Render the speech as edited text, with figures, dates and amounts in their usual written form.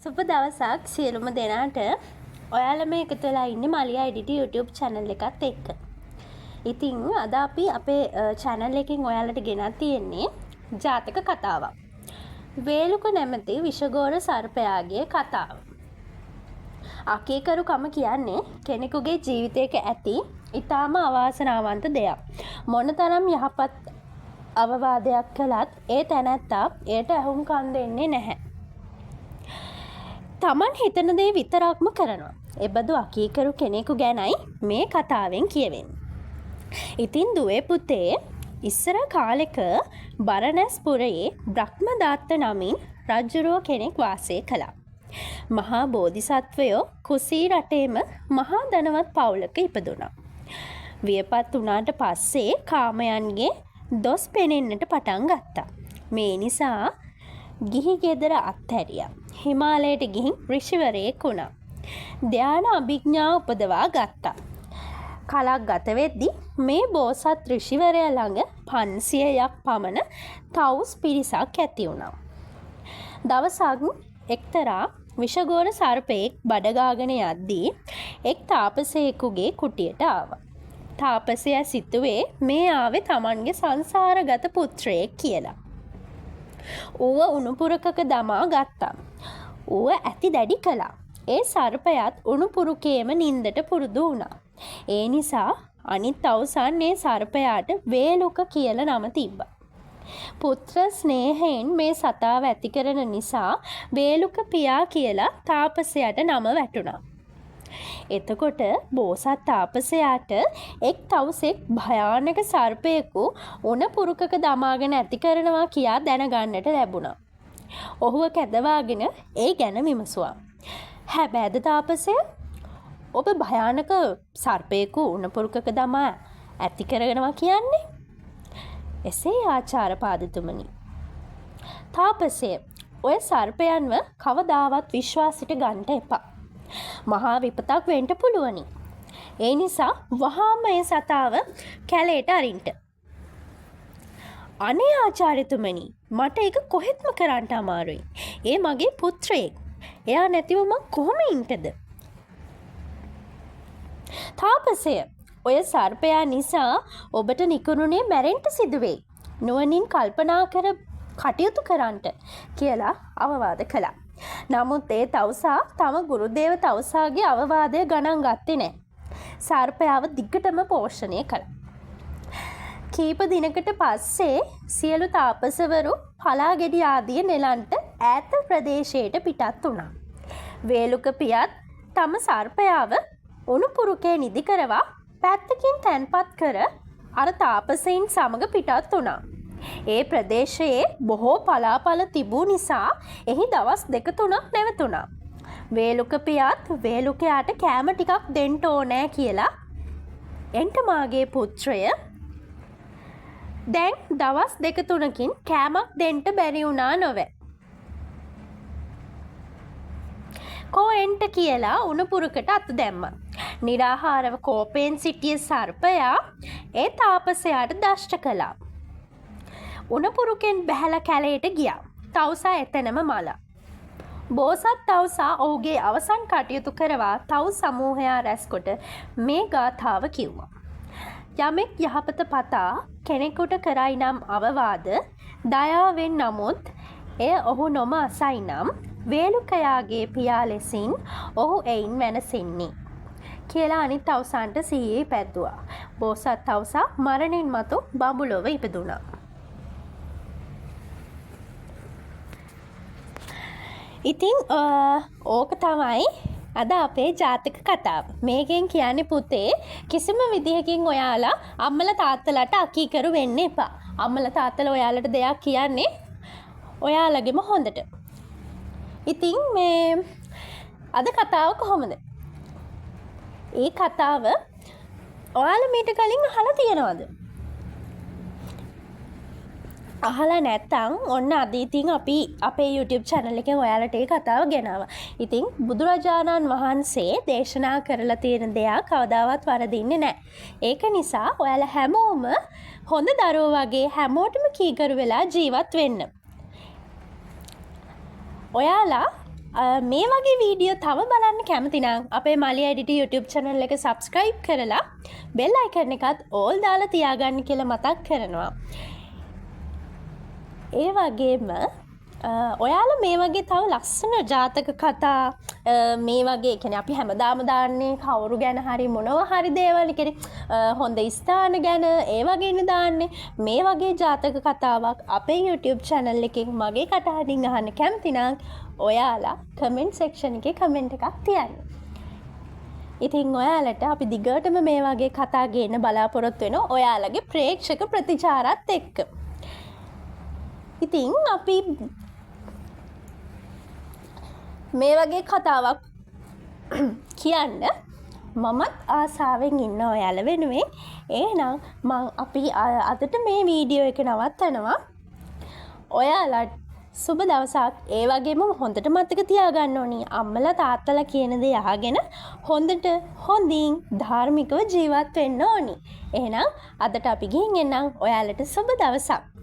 සුබ දවසක් සියලුම දෙනාට. ඔයාලා මේ එකතු වෙලා ඉන්නේ මලියා එඩිටි YouTube channel එකත් එක්ක. ඉතින් අද අපි අපේ channel එකෙන් ඔයාලට ගෙනත් තියෙන්නේ ජාතක කතාවක්. වේලුක නැමැති විෂගෝර සර්පයාගේ කතාව. අකීකරුකම කියන්නේ කෙනෙකුගේ ජීවිතයක ඇති ඊටාම අවාසනාවන්ත දෙයක්. මොනතරම් යහපත් අවවාදයක් කළත් ඒ තැනැත්තා එයට අහුම්කම් දෙන්නේ නැහැ. තමන් හිතන දේ විතරක්ම කරනවා. එබඳු අකීකරු කෙනෙකු ගැනයි මේ කතාවෙන් කියවෙන්නේ. ඉතින් දුවේ පුතේ ඉස්සර කාලෙක බරණැස්පුරයේ බ්‍රහ්මදත්ත නමින් රජුරුව කෙනෙක් වාසය කළා. මහා බෝධිසත්වයෝ කුසී රටේම මහා ධනවත් පවුලක ඉපදුණා. වියපත් වුණාට පස්සේ කාමයන්ගේ දොස් පෙනෙන්නට පටන් ගත්තා. මේ නිසා ගිහි ගෙදර අත්හැරියා. හිමාලයට ගිහින් ඍෂිවරයෙක් වුණා. ධ්‍යාන අභිඥා උපදවා ගත්තා. කලක් ගත වෙද්දී මේ බෝසත් ඍෂිවරයා ළඟ 500ක් පමණ තවුස් පිරිසක් ඇති වුණා. දවසක් එක්තරා විෂගෝර සර්පයෙක් බඩගාගෙන යද්දී එක් තාපසයෙකුගේ කුටියට ආවා. තාපසයා සිතුවේ මේ ආවේ තමන්ගේ සංසාරගත පුත්‍රයෙක් කියලා. ඌව උණුපුරකක දමා ගත්තා. ඌව ඇති දැඩි කළා. ඒ සර්පයාත් උණුපුරුකේම නින්දට පුරුදු වුණා. ඒ නිසා අනිත් තවුසන් මේ සර්පයාට වේලුක කියලා නම තිබ්බා. පුත්‍ර ස්නේහයෙන් මේ සතාව ඇති කරන නිසා වේලුක පියා කියලා තාපසයාට නම වැටුණා. එතකොට බෝසත් තාපසයාට එක් තවුසෙක් භයානක සර්පයෙකු උණපුරුකක දමාගෙන ඇති කරනවා කියා දැනගන්නට ලැබුණා. ඔහුව කැදවාගෙන ඒ ගැන විමසුවා. හැබැයිද තාපසය, ඔබ භයානක සර්පයෙකු උණපුරුකක දමා ඇති කරනවා කියන්නේ? එසේ ආචාර්යපාදතුමනි. තාපසය, ඔය සර්පයන්ව කවදාවත් විශ්වාසයට ගන්නට එපා. මහා විපතක් වෙන්න පුළුවනි. ඒ නිසා වහාම මේ සතාව කැලේට අරින්ට. අනේ ආචාර්යතුමනි, මට ඒක කොහෙත්ම කරන්න අමාරුයි. ඒ මගේ පුත්‍රයෙක්. එයා නැතිව මං කොහොම ඉන්නද? තාපසය, ඔය සර්පයා නිසා ඔබට නිකුණුනේ මැරෙන්න සිදුවේ. නුවණින් කල්පනා කර කටයුතු කරන්නට කියලා අවවාද කළා. නමුත් ඒ තවුසා තම ගුරුදේව තවුසාගේ අවවාදය ගණන් ගත්තේ නැහැ. සර්පයාව දිගටම පෝෂණය කළා. කීප දිනකට පස්සේ සියලු තාපසවරු පලාගෙඩි ආදිය නෙලන්ට ඈත ප්‍රදේශයට පිටත් වුණා. වේලුක පියත් තම සර්පයාව උණුපුරුකේ නිදි කරවා පැත්තකින් තැන්පත් කර අර තාපසයින් සමග පිටත් වුණා. ඒ ප්‍රදේශයේ බොහෝ පලාපල තිබූ නිසා එහි දවස් 2-3ක් නැවතුණා. වේලුක පියාත් වේලුකයාට කෑම ටිකක් දෙන්න ඕනෑ කියලා එන්ට මාගේ පුත්‍රය දැන් දවස් 2-3කින් කෑමක් දෙන්න බැරි වුණා නොවේ. කෝ එන්ට කියලා උණුපුරුකට අත දැම්මා. නිරාහාරව කෝපයෙන් සිටිය සර්පයා ඒ තාපසයාට දෂ්ට කළා. උණපුරුකෙන් බැහැලා කැලේට ගියා. තවුසා එතනම මලා. බෝසත් තවුසා ඔහුගේ අවසන් කටයුතු කරවා තවුස් සමූහයා රැස්කොට මේ ගාථාව කිව්වා. යමෙක් යහපත පතා කෙනෙකුට කරයි නම් අවවාද දයාවෙන් නමුත් එය ඔහු නොම අසයි නම් වේලුකයාගේ පියා ලෙසින් ඔහු එයින් වෙනසෙන්නේ කියලා අනිත් තවුසන්ට සිහියේ පැද්දුවා. බෝසත් තවුසා මරණින් මතු බඹලොව ඉපදුණා. ඉතින් ඕක තමයි අද අපේ ජාතක කතාව. මේකෙන් කියන්නේ පුතේ කිසිම විදිහකින් ඔයාලා අම්මලා තාත්තලාට අකීකරු වෙන්න එපා. අම්මලා තාත්තලා ඔයාලට දෙයක් කියන්නේ ඔයාලගෙම හොඳට. ඉතින් මේ අද කතාව කොහොමද? ඒ කතාව ඔයාලා මීට කලින් අහලා තියෙනවද? අහලා නැත්නම් ඔන්න අද ඉතින් අපි අපේ YouTube channel එකෙන් ඔයාලට ඒ කතාව ගෙනාවා. ඉතින් බුදුරජාණන් වහන්සේ දේශනා කරලා තියෙන දෙයක් කවදාවත් වරදින්නේ නැහැ. ඒක නිසා ඔයාලා හැමෝම හොඳ දරුවෝ වගේ හැමෝටම කීකරු වෙලා ජීවත් වෙන්න. ඔයාලා මේ වගේ වීඩියෝ තව බලන්න කැමතිනම් අපේ මලිය එඩිට YouTube channel එක subscribe කරලා bell icon එකත් all දාලා තියාගන්න කියලා මතක් කරනවා. ඒ වගේම ඔයාලා මේ වගේ තව ලස්සන ජාතක කතා මේ වගේ කියන්නේ අපි හැමදාම දාන්නේ කවුරු ගැන හරි මොනවා හරි දේවල් කියන්නේ හොඳ ස්ථාන ගැන ඒ වගේනේ දාන්නේ. මේ වගේ ජාතක කතාවක් අපේ YouTube channel එකෙන් මගේ කටහඬින් අහන්න කැමතිනම් ඔයාලා comment section එකේ comment එකක් තියන්න. ඉතින් ඔයාලට අපි දිගටම මේ වගේ කතා ගේන්න බලාපොරොත්තු වෙනවා ඔයාලගේ ප්‍රේක්ෂක ප්‍රතිචාරات එක්ක. ඉතින් අපි මේ වගේ කතාවක් කියන්න මමත් ආසාවෙන් ඉන්න ඔයාල වෙනුවෙන්. එහෙනම් අපි අදට මේ වීඩියෝ එක නවත්තනවා. ඔයාලට සුබ දවසක්. ඒ වගේම හොඳට මතක තියාගන්න ඕනි අම්මලා තාත්තලා කියන දේ අහගෙන හොඳට හොඳින් ධාර්මිකව ජීවත් වෙන්න ඕනි. එහෙනම් අදට අපි ගිහින් එන්නම්. ඔයාලට සුබ දවසක්.